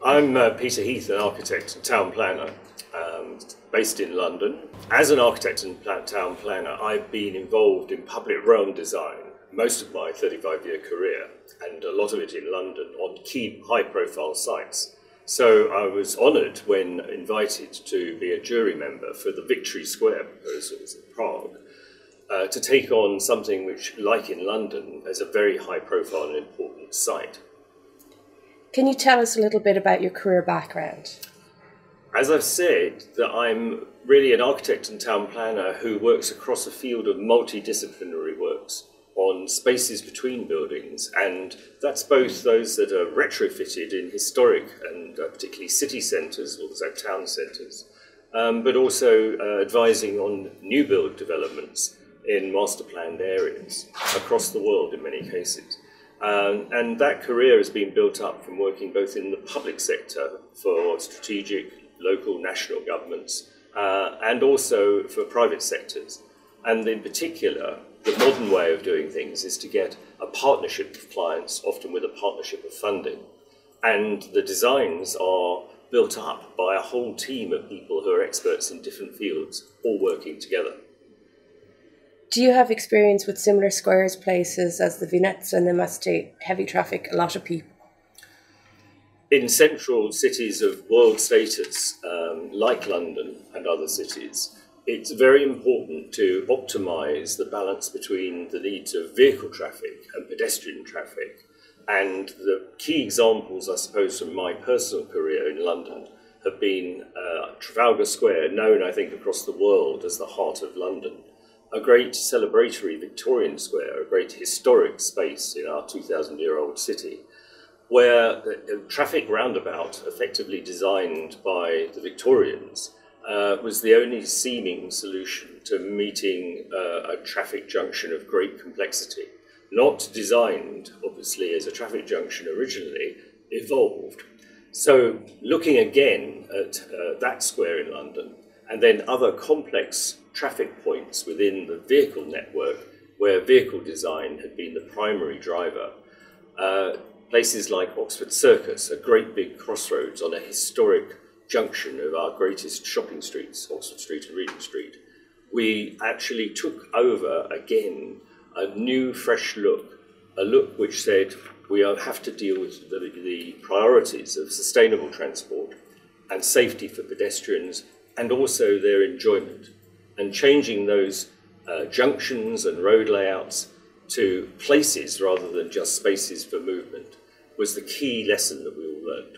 I'm Peter Heath, an architect and town planner based in London. As an architect and town planner, I've been involved in public realm design most of my 35-year career, and a lot of it in London on key high-profile sites. So I was honoured when invited to be a jury member for the Victory Square proposals in Prague, to take on something which, like in London, is a very high-profile and important site. Can you tell us a little bit about your career background? As I've said, that I'm really an architect and town planner who works across a field of multidisciplinary works on spaces between buildings, and that's both those that are retrofitted in historic and particularly city centres, also town centres, but also advising on new build developments in master planned areas across the world in many cases. And that career has been built up from working both in the public sector for strategic, local, national governments, and also for private sectors. And in particular, the modern way of doing things is to get a partnership of clients, often with a partnership of funding. And the designs are built up by a whole team of people who are experts in different fields, all working together. Do you have experience with similar squares, places as the vignettes, and they must take heavy traffic, a lot of people? In central cities of world status, like London and other cities, it's very important to optimise the balance between the needs of vehicle traffic and pedestrian traffic. And the key examples, I suppose, from my personal career in London have been Trafalgar Square, known, I think, across the world as the heart of London, a great celebratory Victorian square, a great historic space in our 2,000-year-old city, where the traffic roundabout, effectively designed by the Victorians, was the only seeming solution to meeting a traffic junction of great complexity. Not designed, obviously, as a traffic junction originally, evolved. So looking again at that square in London, and then other complex traffic points within the vehicle network where vehicle design had been the primary driver. Places like Oxford Circus, a great big crossroads on a historic junction of our greatest shopping streets, Oxford Street and Regent Street. We actually took over again a new, fresh look, a look which said we have to deal with the priorities of sustainable transport and safety for pedestrians and also their enjoyment, and changing those junctions and road layouts to places rather than just spaces for movement was the key lesson that we all learned.